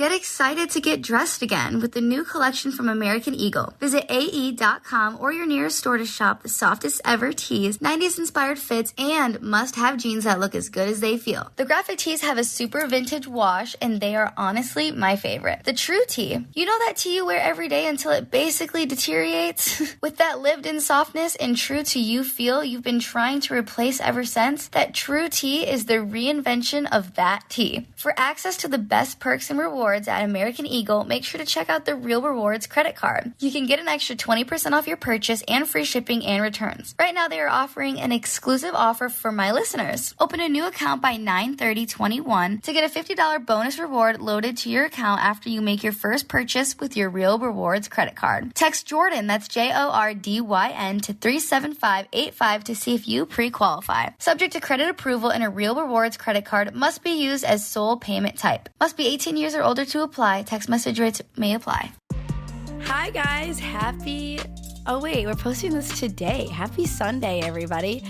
Get excited to get dressed again with the new collection from American Eagle. Visit AE.com or your nearest store to shop the softest ever tees, 90s inspired fits, and must-have jeans that look as good as they feel. The graphic tees have a super vintage wash, and they are honestly my favorite. The True Tee. You know that tee you wear every day until it basically deteriorates? With that lived-in softness and true to you feel you've been trying to replace ever since, that True Tee is the reinvention of that tee. For access to the best perks and rewards at American Eagle, make sure to check out the Real Rewards credit card. You can get an extra 20% off your purchase and free shipping and returns. Right now, they are offering an exclusive offer for my listeners. Open a new account by 9/30/21 to get a $50 bonus reward loaded to your account after you make your first purchase with your Real Rewards credit card. Text Jordyn, that's Jordyn, to 37585 to see if you pre-qualify. Subject to credit approval, and a Real Rewards credit card must be used as sole payment type. Must be 18 years or older to apply. Text message rates may apply. Hi guys, we're posting this today. Happy Sunday, everybody.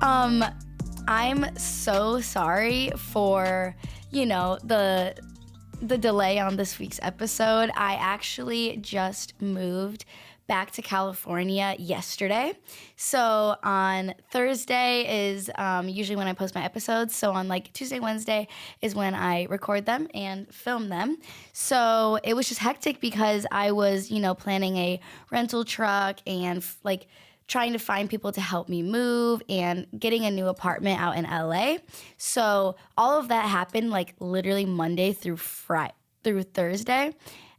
I'm so sorry for, the delay on this week's episode. I actually just moved back to California yesterday. So on Thursday is usually when I post my episodes. So on Tuesday, Wednesday is when I record them and film them. So it was just hectic because I was, planning a rental truck and trying to find people to help me move and getting a new apartment out in LA. So all of that happened literally Monday through Thursday.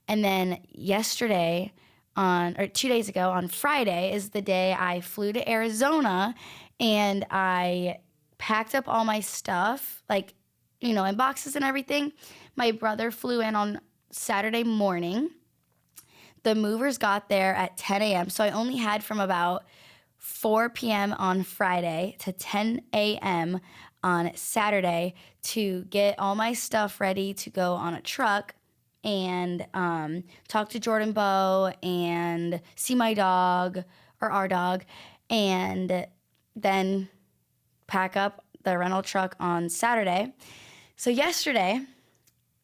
And then yesterday, 2 days ago, on Friday, is the day I flew to Arizona, and I packed up all my stuff, in boxes and everything. My brother flew in on Saturday morning. The movers got there at 10 a.m., so I only had from about 4 p.m. on Friday to 10 a.m. on Saturday to get all my stuff ready to go on a truck and talk to Jordyn Bow and see my dog, or our dog, and then pack up the rental truck on Saturday. So yesterday,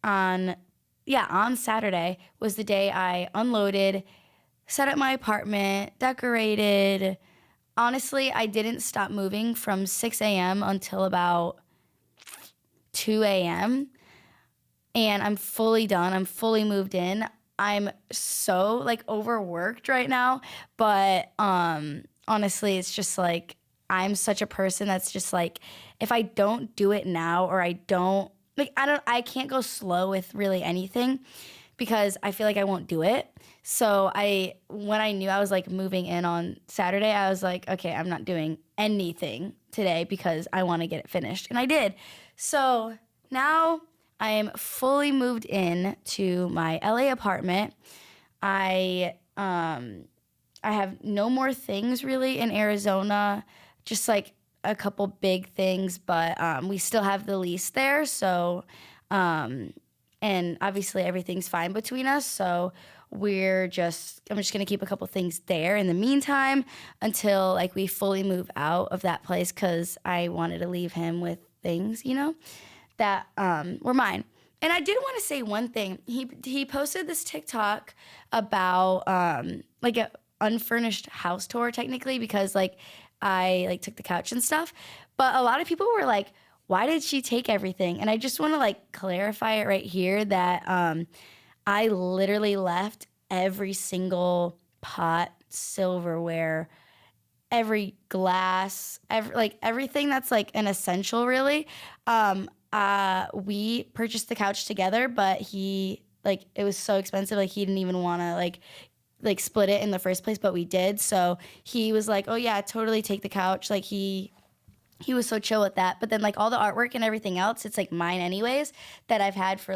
on Saturday, was the day I unloaded, set up my apartment, decorated. Honestly, I didn't stop moving from 6 a.m. until about 2 a.m., and I'm fully done. I'm fully moved in. I'm so overworked right now, but honestly, it's just I'm such a person that's just if I don't do it now, or I can't go slow with really anything because I feel like I won't do it. So when I knew I was moving in on Saturday, I was okay, I'm not doing anything today because I want to get it finished, and I did. So now I am fully moved in to my LA apartment. I have no more things really in Arizona, just a couple big things, but we still have the lease there. So, and obviously everything's fine between us. So I'm just going to keep a couple things there in the meantime until we fully move out of that place, because I wanted to leave him with things, that were mine. And I did want to say one thing. He posted this TikTok about an unfurnished house tour, technically, because I took the couch and stuff. But a lot of people were like, why did she take everything? And I just want to clarify it right here that I literally left every single pot, silverware, every glass, everything that's an essential really. We purchased the couch together, but he it was so expensive, he didn't even want to split it in the first place, but we did. So he was oh yeah, totally take the couch. He was so chill with that. But then all the artwork and everything else, it's mine anyways, that I've had for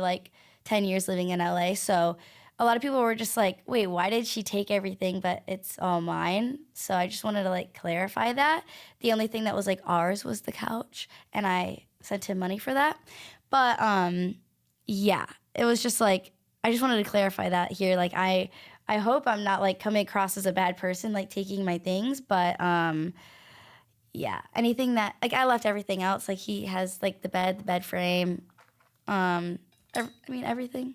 10 years living in LA. So a lot of people were just wait, why did she take everything, but it's all mine? So I just wanted to clarify that. The only thing that was ours was the couch, and I sent him money for that. But yeah, it was just I just wanted to clarify that here. I hope I'm not coming across as a bad person taking my things, but yeah, anything that I left everything else. He has the bed frame, everything.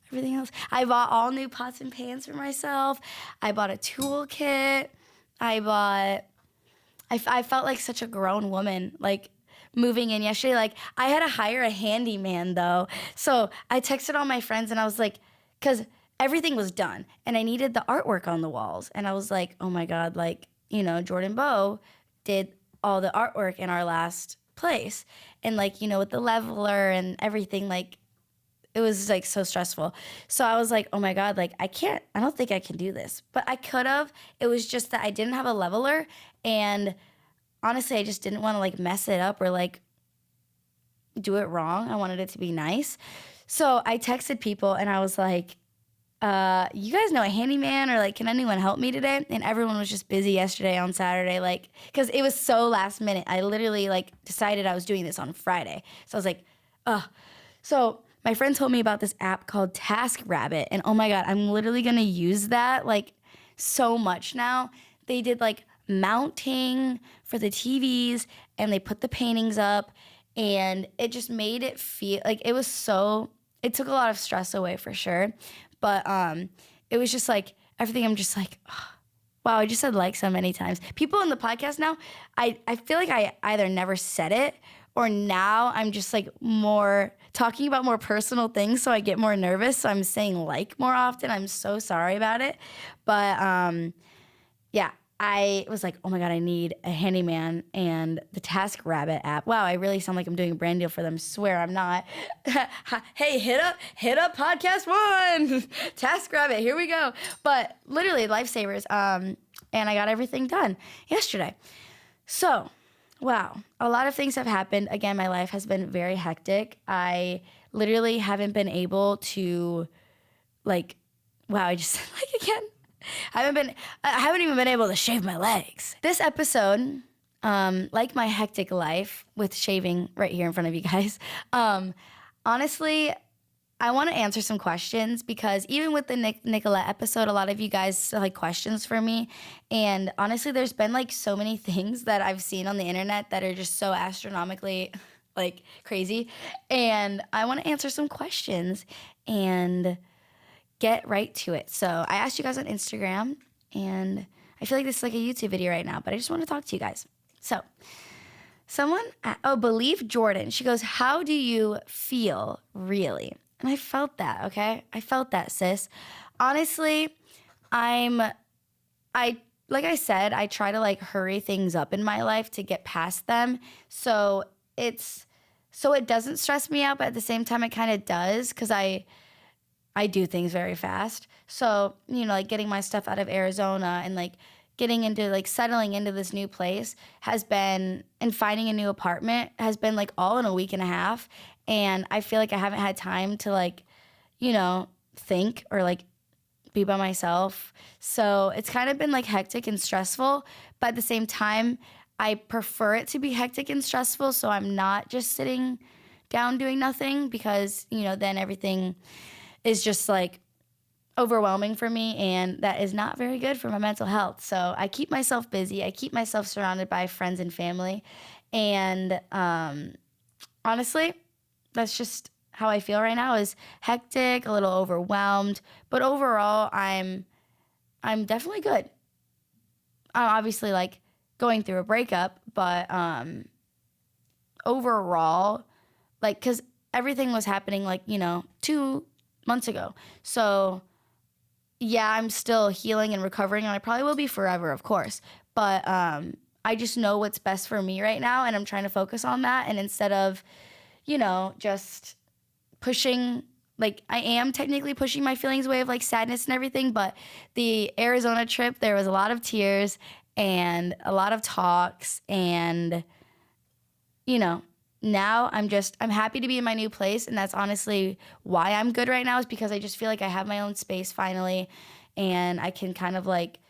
everything else. I bought all new pots and pans for myself. I bought a toolkit. I felt like such a grown woman, like moving in yesterday. Like I had to hire a handyman though. So I texted all my friends and I was like, because everything was done and I needed the artwork on the walls. And I was like, oh my God, like, Jordyn Bowe did all the artwork in our last place. And like, with the leveler and everything, like it was like so stressful. So I was like, oh my God, like I don't think I can do this. But I could have. It was just that I didn't have a leveler. And honestly, I just didn't want to like mess it up or like do it wrong. I wanted it to be nice. So I texted people and I was like, you guys know a handyman or like, can anyone help me today? And everyone was just busy yesterday on Saturday, like, cause it was so last minute. I literally like decided I was doing this on Friday. So I was like, ugh. So my friend told me about this app called TaskRabbit, and oh my God, I'm literally gonna use that like so much now. They did like mounting for the TVs and they put the paintings up and it just made it feel like it took a lot of stress away for sure. But it was just like everything. I'm just like, oh, wow, I just said like so many times. People in the podcast now, I feel like I either never said it or now I'm just like more talking about more personal things, so I get more nervous. So I'm saying like more often. I'm so sorry about it. But yeah, I was like, oh my God, I need a handyman and the TaskRabbit app. Wow, I really sound like I'm doing a brand deal for them. Swear I'm not. Hey, hit up podcast one. TaskRabbit, here we go. But literally lifesavers. And I got everything done yesterday. So, wow, a lot of things have happened. Again, my life has been very hectic. I literally haven't been able to like, wow, I just said like again. I haven't even been able to shave my legs. This episode, like my hectic life with shaving right here in front of you guys, honestly, I want to answer some questions because even with the Nicolette episode, a lot of you guys still had questions for me. And honestly, there's been like so many things that I've seen on the internet that are just so astronomically like crazy. And I want to answer some questions and get right to it. So I asked you guys on Instagram, and I feel like this is like a YouTube video right now, but I just want to talk to you guys. So Believe Jordyn, she goes, how do you feel really? And I felt that, okay? I felt that, sis. Honestly, like I said, I try to like hurry things up in my life to get past them. So it doesn't stress me out, but at the same time it kind of does because I do things very fast. So, like getting my stuff out of Arizona and like getting into like settling into this new place and finding a new apartment has been like all in a week and a half. And I feel like I haven't had time to like, think or like be by myself. So it's kind of been like hectic and stressful, but at the same time, I prefer it to be hectic and stressful. So I'm not just sitting down doing nothing because, then everything is just like overwhelming for me, and that is not very good for my mental health. So I keep myself busy. I keep myself surrounded by friends and family. And honestly, that's just how I feel right now, is hectic, a little overwhelmed. But overall, I'm definitely good. I'm obviously like going through a breakup, but overall, like, because everything was happening like, 2 months ago. So yeah, I'm still healing and recovering, and I probably will be forever, of course. But I just know what's best for me right now, and I'm trying to focus on that. And instead of, just pushing, like I am technically pushing my feelings away of like sadness and everything, but the Arizona trip, there was a lot of tears and a lot of talks, and, now I'm happy to be in my new place, and that's honestly why I'm good right now, is because I just feel like I have my own space finally, and I can kind of like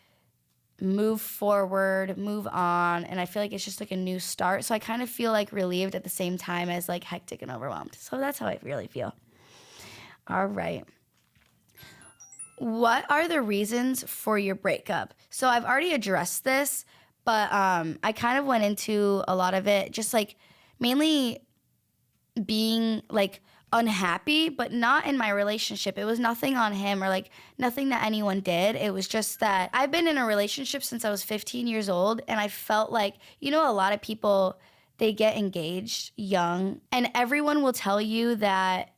move forward, move on, and I feel like it's just like a new start. So I kind of feel like relieved at the same time as like hectic and overwhelmed. So that's how I really feel. All right. What are the reasons for your breakup? So I've already addressed this, but I kind of went into a lot of it, just like mainly being like unhappy, but not in my relationship. It was nothing on him or like nothing that anyone did. It was just that I've been in a relationship since I was 15 years old, and I felt like, you know, a lot of people, they get engaged young, and everyone will tell you that,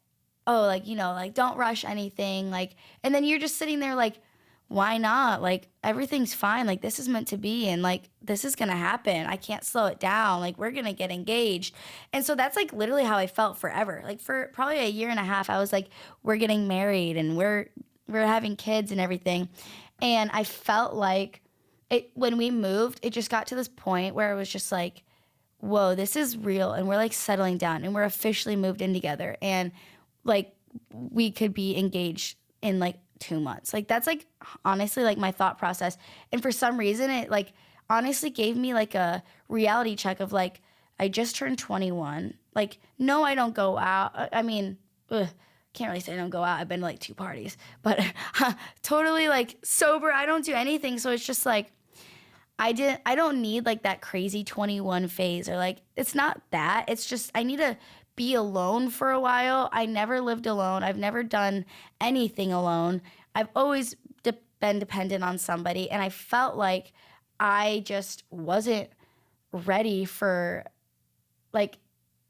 oh, like, you know, like, don't rush anything, like, and then you're just sitting there like, why not? Like, everything's fine. Like, this is meant to be, and like, this is gonna happen. I can't slow it down. Like, we're gonna get engaged. And so that's like literally how I felt forever. Like, for probably a year and a half, I was like, we're getting married and we're having kids and everything. And I felt like it, when we moved, it just got to this point where it was just like, whoa, this is real, and we're like settling down, and we're officially moved in together, and like we could be engaged in like 2 months. Like, that's like honestly like my thought process. And for some reason it like honestly gave me like a reality check of like, I just turned 21. Like, no, I don't go out. I mean, can't really say I don't go out. I've been to like 2 parties, but totally like sober. I don't do anything. So it's just like, I don't need like that crazy 21 phase, or like, it's not that. It's just, I need to be alone for a while. I never lived alone. I've never done anything alone. I've always been dependent on somebody, and I felt like I just wasn't ready for like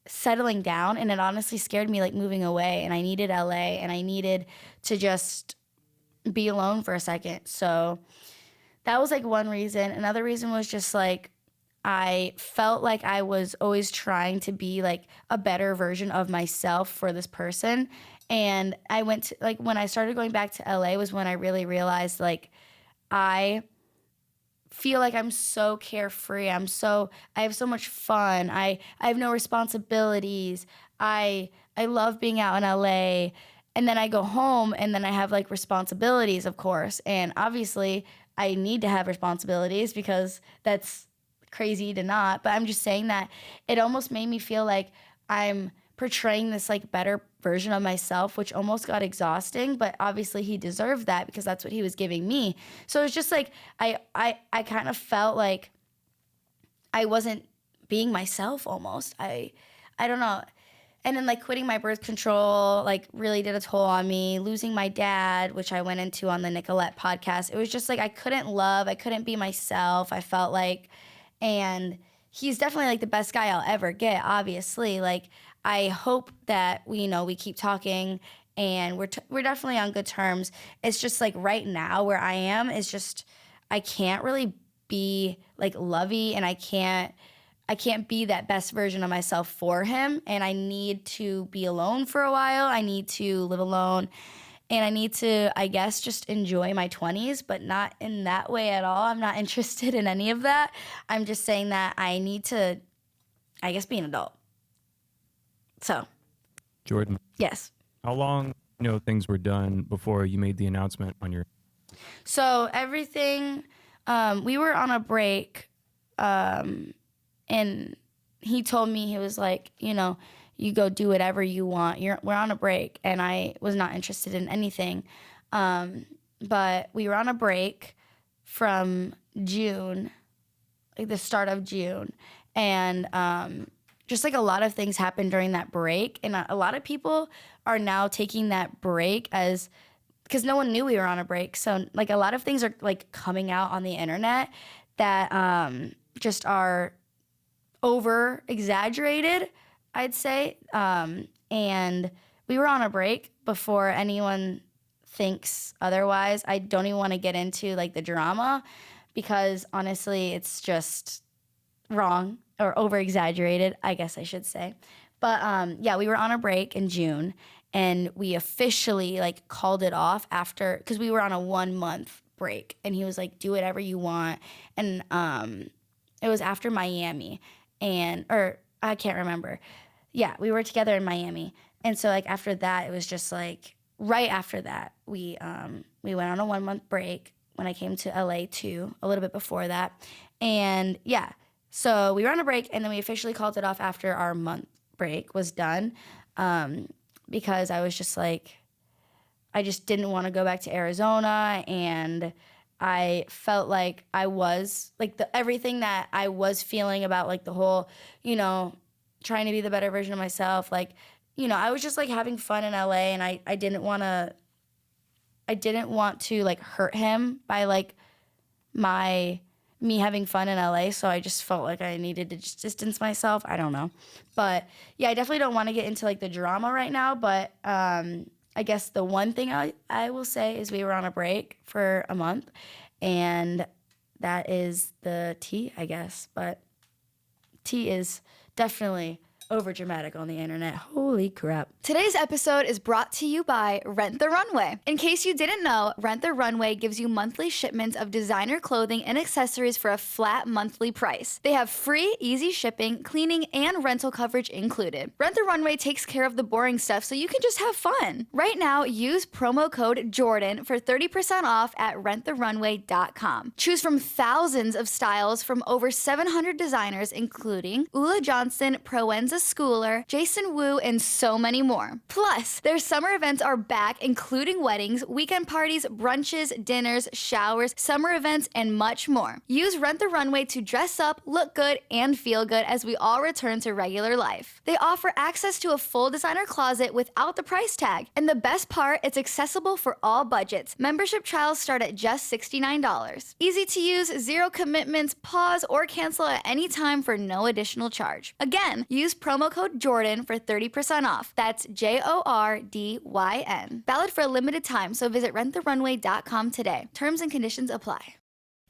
settling down, and it honestly scared me like moving away, and I needed LA, and I needed to just be alone for a second. So that was like one reason. Another reason was just like, I felt like I was always trying to be like a better version of myself for this person. And I went to, like, when I started going back to LA was when I really realized like, I feel like I'm so carefree. I have so much fun. I have no responsibilities. I love being out in LA. And then I go home, and then I have like responsibilities, of course. And obviously I need to have responsibilities because that's crazy to not. But I'm just saying that it almost made me feel like I'm portraying this like better version of myself, which almost got exhausting. But obviously he deserved that because that's what he was giving me. So it's just like I kind of felt like I wasn't being myself almost. I don't know. And then like quitting my birth control like really did a toll on me. Losing my dad, which I went into on the Nicolette podcast. It was just like I couldn't be myself. I felt like, and he's definitely like the best guy I'll ever get, obviously. Like, I hope that we keep talking, and we're definitely on good terms. It's just like right now where I am is just, I can't really be like lovey, and I can't be that best version of myself for him, and I need to be alone for a while. I need to live alone, and I need to, I guess, just enjoy my 20s, but not in that way at all. I'm not interested in any of that. I'm just saying that I need to, I guess, be an adult. So. Jordyn. Yes. How long, things were done before you made the announcement on your... So everything, we were on a break, and he told me, he was like, you go do whatever you want. We're on a break. And I was not interested in anything. But we were on a break from June, like the start of June. And just like a lot of things happened during that break. And a lot of people are now taking that break as, because no one knew we were on a break. So like a lot of things are like coming out on the internet that just are over exaggerated, I'd say. And we were on a break before anyone thinks otherwise. I don't even want to get into like the drama because honestly, it's just wrong or over exaggerated, I guess I should say. But yeah, we were on a break in June, and we officially like called it off after, because we were on a 1 month break, and he was like, do whatever you want. And it was after Miami, or I can't remember. Yeah, we were together in Miami. And so like after that, it was just like right after that, we went on a 1 month break when I came to LA too, a little bit before that. And yeah, so we were on a break, and then we officially called it off after our month break was done, because I was just like, I just didn't want to go back to Arizona, and I felt like I was like everything that I was feeling about like the whole, trying to be the better version of myself, like, I was just like having fun in LA, and I didn't want to like hurt him by like me having fun in LA, so I just felt like I needed to just distance myself. I don't know. But yeah, I definitely don't want to get into like the drama right now, but I guess the one thing I will say is we were on a break for a month, and that is the tea, I guess. But tea is definitely over dramatic on the internet. Holy crap. Today's episode is brought to you by Rent the Runway. In case you didn't know, Rent the Runway gives you monthly shipments of designer clothing and accessories for a flat monthly price. They have free, easy shipping, cleaning, and rental coverage included. Rent the Runway takes care of the boring stuff so you can just have fun. Right now, use promo code Jordyn for 30% off at renttherunway.com. Choose from thousands of styles from over 700 designers, including Ula Johnson, Proenza Schooler, Jason Wu, and so many more. Plus, their summer events are back, including weddings, weekend parties, brunches, dinners, showers, summer events, and much more. Use Rent the Runway to dress up, look good, and feel good as we all return to regular life. They offer access to a full designer closet without the price tag. And the best part, it's accessible for all budgets. Membership trials start at just $69. Easy to use, zero commitments, pause or cancel at any time for no additional charge. Again, use promo code Jordyn for 30% off. That's JORDYN. Valid for a limited time, so visit renttherunway.com today. Terms and conditions apply.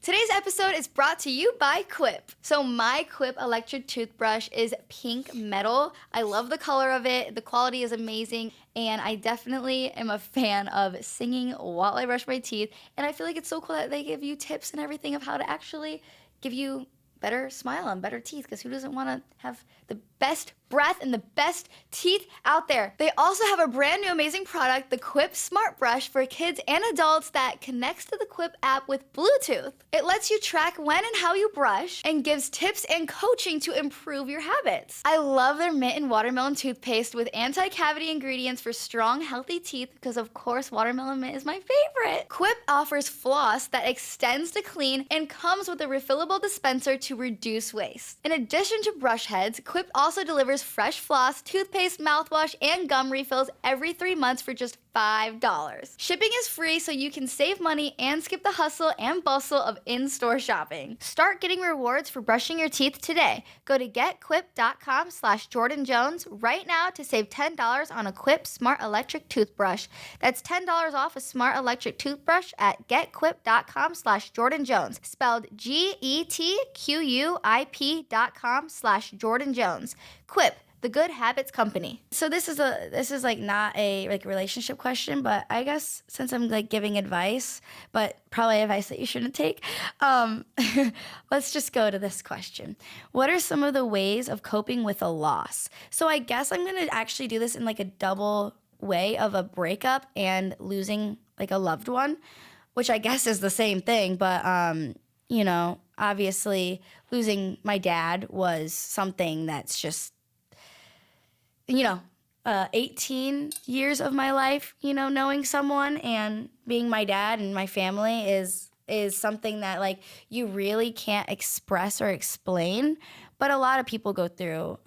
Today's episode is brought to you by Quip. So my Quip electric toothbrush is pink metal. I love the color of it. The quality is amazing. And I definitely am a fan of singing while I brush my teeth. And I feel like it's so cool that they give you tips and everything of how to actually give you better smile and better teeth, because who doesn't want to have the best breath and the best teeth out there? They also have a brand new amazing product, the Quip Smart Brush for kids and adults, that connects to the Quip app with Bluetooth. It lets you track when and how you brush and gives tips and coaching to improve your habits. I love their mint and watermelon toothpaste with anti-cavity ingredients for strong, healthy teeth, because of course watermelon mint is my favorite. Quip offers floss that extends to clean and comes with a refillable dispenser to reduce waste. In addition to brush heads, Quip also delivers fresh floss, toothpaste, mouthwash, and gum refills every 3 months for just $5. Shipping is free, so you can save money and skip the hustle and bustle of in-store shopping. Start getting rewards for brushing your teeth today. Go to getquip.com/JordynJones right now to save $10 on a Quip Smart Electric Toothbrush. That's $10 off a Smart Electric Toothbrush at getquip.com/JordynJones, spelled GETQUIP.com/JordynJones. Quip, the Good Habits Company. So this is like not a like relationship question, but I guess since I'm like giving advice, but probably advice that you shouldn't take, let's just go to this question. What are some of the ways of coping with a loss? So I guess I'm gonna actually do this in like a double way of a breakup and losing like a loved one, which I guess is the same thing, but obviously losing my dad was something that's just 18 years of my life, knowing someone and being my dad and my family is something that like you really can't express or explain. But a lot of people go through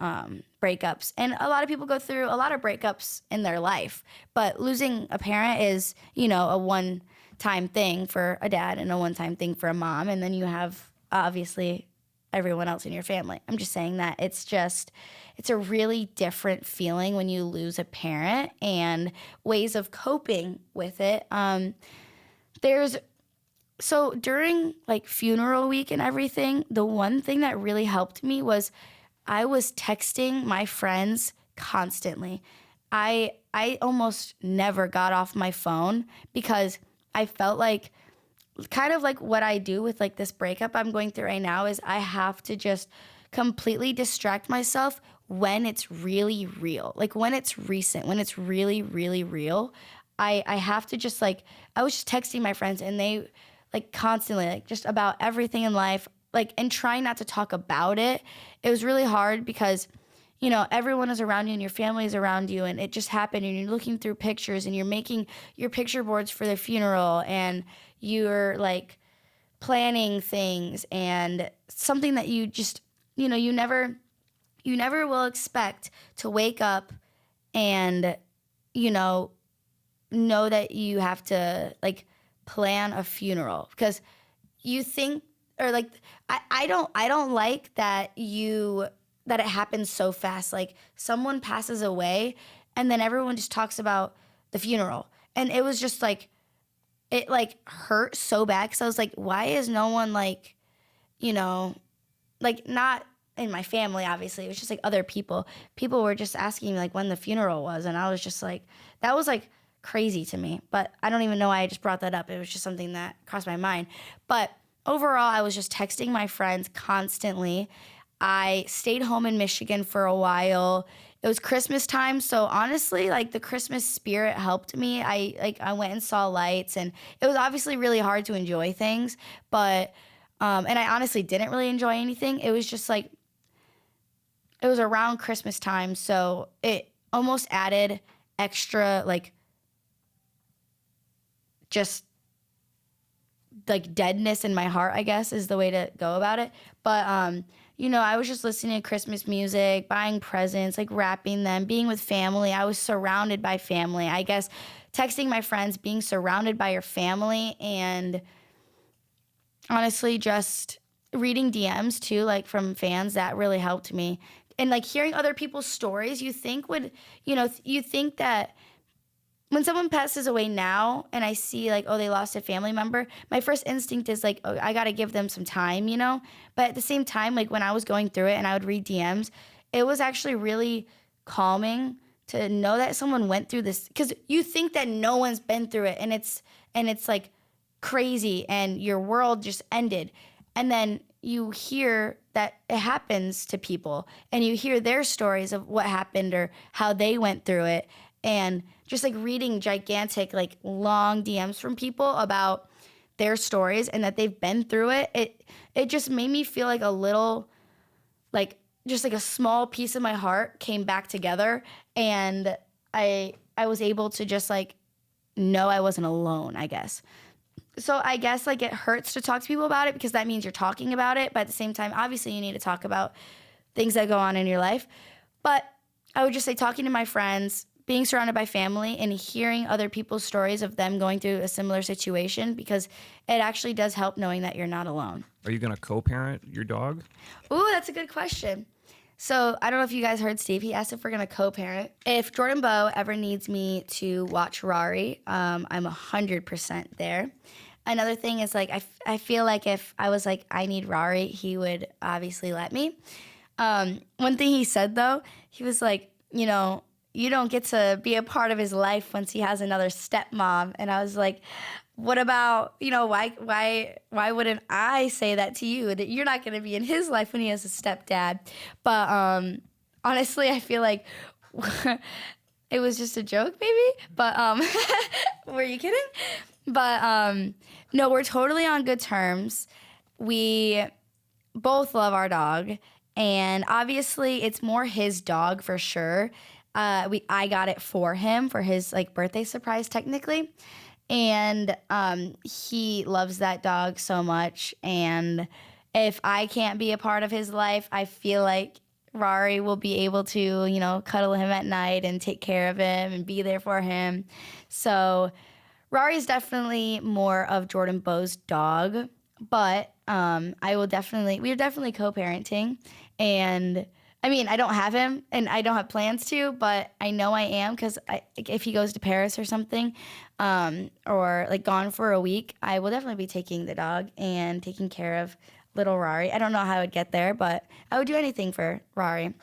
breakups, and a lot of people go through a lot of breakups in their life. But losing a parent is, a one-time thing for a dad and a one-time thing for a mom. And then you have obviously everyone else in your family. I'm just saying that it's a really different feeling when you lose a parent, and ways of coping with it. So during like funeral week and everything, the one thing that really helped me was I was texting my friends constantly. I almost never got off my phone because I felt like kind of like what I do with like this breakup I'm going through right now is I have to just completely distract myself when it's really real. Like when it's recent, when it's really, really real, I have to just like, I was just texting my friends and they like constantly like just about everything in life, like, and trying not to talk about it. It was really hard because everyone is around you and your family is around you, and it just happened, and you're looking through pictures and you're making your picture boards for the funeral, and you're like planning things, and something that you just, you never will expect to wake up and, know that you have to like plan a funeral, because you think, or like, I don't like that that it happens so fast. Like someone passes away and then everyone just talks about the funeral. And it was just like, it like hurt so bad, because I was like, why is no one like, like not in my family, obviously. It was just like other people. People were just asking me like when the funeral was. And I was just like, that was like crazy to me. But I don't even know why I just brought that up. It was just something that crossed my mind. But overall, I was just texting my friends constantly. I stayed home in Michigan for a while. It was Christmas time, so honestly, like the Christmas spirit helped me. I went and saw lights, and it was obviously really hard to enjoy things, but and I honestly didn't really enjoy anything. It was just like, it was around Christmas time, so it almost added extra like just like deadness in my heart, I guess is the way to go about it. But I was just listening to Christmas music, buying presents, like wrapping them, being with family. I was surrounded by family. I guess texting my friends, being surrounded by your family, and honestly just reading DMs too, like from fans, that really helped me. And like hearing other people's stories, you think that when someone passes away now and I see like, oh, they lost a family member, my first instinct is like, oh, I got to give them some time, But at the same time, like when I was going through it and I would read DMs, it was actually really calming to know that someone went through this, because you think that no one's been through it, and it's like crazy and your world just ended. And then you hear that it happens to people and you hear their stories of what happened or how they went through it. And just like reading gigantic, like long DMs from people about their stories and that they've been through it, it just made me feel like a little, like just like a small piece of my heart came back together, and I was able to just like know I wasn't alone, I guess. So I guess like it hurts to talk to people about it, because that means you're talking about it, but at the same time, obviously you need to talk about things that go on in your life. But I would just say talking to my friends, being surrounded by family, and hearing other people's stories of them going through a similar situation, because it actually does help knowing that you're not alone. Are you going to co-parent your dog? Ooh, that's a good question. So I don't know if you guys heard Steve. He asked if we're going to co-parent. If Jordyn Bowe ever needs me to watch Rari, I'm 100% there. Another thing is like I feel like if I was like, I need Rari, he would obviously let me. One thing he said, though, he was like, you don't get to be a part of his life once he has another stepmom. And I was like, what about, why wouldn't I say that to you, that you're not going to be in his life when he has a stepdad? But honestly, I feel like it was just a joke maybe, but were you kidding? But no, we're totally on good terms. We both love our dog, and obviously it's more his dog for sure. I got it for him for his like birthday surprise technically. And he loves that dog so much. And if I can't be a part of his life, I feel like Rari will be able to, cuddle him at night and take care of him and be there for him. So Rari is definitely more of Jordyn Bowe's dog, but we're definitely co-parenting. And I mean, I don't have him, and I don't have plans to, but I know I am, because if he goes to Paris or something, or like gone for a week, I will definitely be taking the dog and taking care of little Rari. I don't know how I would get there, but I would do anything for Rari.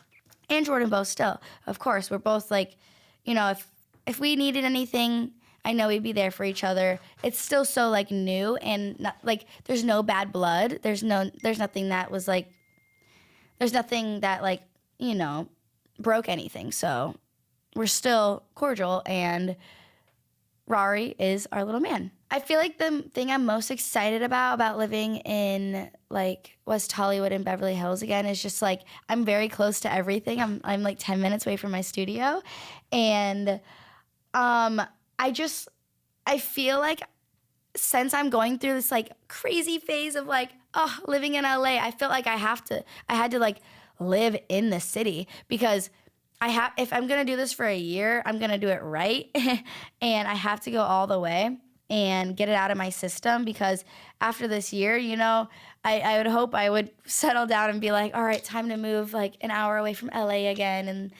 And Jordyn Bowe still. Of course, we're both like, if we needed anything, I know we'd be there for each other. It's still so like new, and not, like there's no bad blood. There's nothing that was like, there's nothing that like, broke anything. So we're still cordial, and Rari is our little man. I feel like the thing I'm most excited about living in like West Hollywood and Beverly Hills again is just like I'm very close to everything. I'm like 10 minutes away from my studio, and I feel like since I'm going through this like crazy phase of like living in LA, I felt like I had to like live in the city, because if I'm going to do this for a year, I'm going to do it right. And I have to go all the way and get it out of my system, because after this year, you know, I would hope I would settle down and be like, all right, time to move like an hour away from LA again and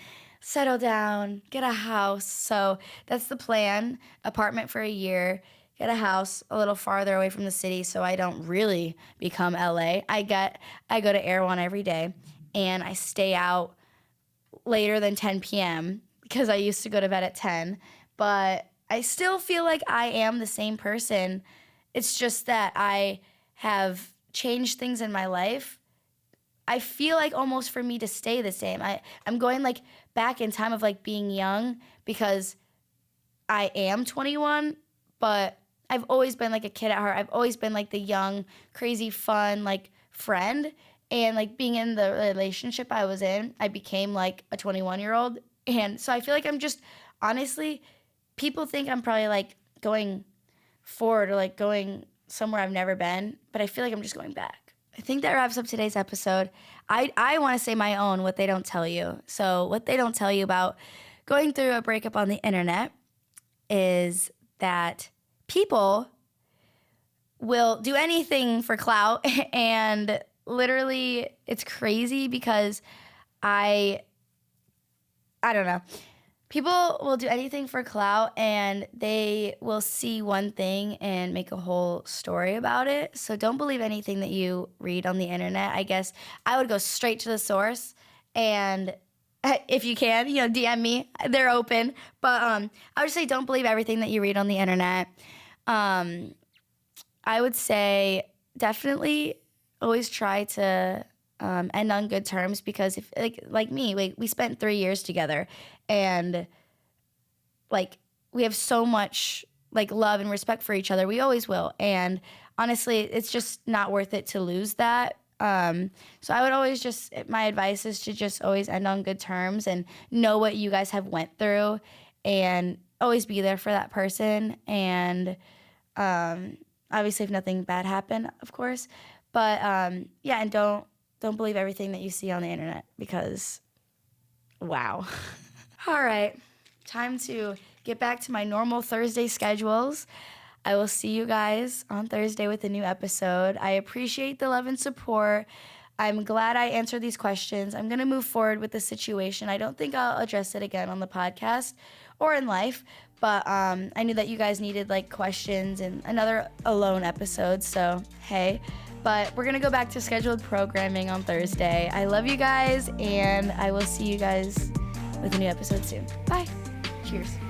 settle down, get a house. So that's the plan. Apartment for a year, get a house a little farther away from the city so I don't really become LA. I go to Air One every day, and I stay out later than 10 p.m. because I used to go to bed at 10, but I still feel like I am the same person. It's just that I have changed things in my life. I feel like almost for me to stay the same. I'm going like back in time of like being young, because I am 21, but I've always been like a kid at heart. I've always been like the young, crazy, fun, like friend. And like being in the relationship I was in, I became like a 21-year-old. And so I feel like I'm just, honestly, people think I'm probably like going forward or like going somewhere I've never been, but I feel like I'm just going back. I think that wraps up today's episode. I want to say my own, what they don't tell you. So what they don't tell you about going through a breakup on the internet is that people will do anything for clout. And literally it's crazy because I don't know. People will do anything for clout, and they will see one thing and make a whole story about it. So don't believe anything that you read on the internet. I guess I would go straight to the source, and if you can, you know, DM me. They're open. But I would just say don't believe everything that you read on the internet. I would say definitely always try to end on good terms, because if like me, we spent 3 years together, and like we have so much like love and respect for each other. We always will. And honestly, it's just not worth it to lose that. So I would always my advice is to just always end on good terms and know what you guys have went through, and always be there for that person. And obviously if nothing bad happened, of course. But yeah, and don't believe everything that you see on the internet, because wow. All right, time to get back to my normal Thursday schedules. I will see you guys on Thursday with a new episode. I appreciate the love and support. I'm glad I answered these questions. I'm going to move forward with the situation. I don't think I'll address it again on the podcast or in life, but I knew that you guys needed like questions and another alone episode, so hey. But we're going to go back to scheduled programming on Thursday. I love you guys, and I will see you guys with a new episode soon. Bye. Cheers.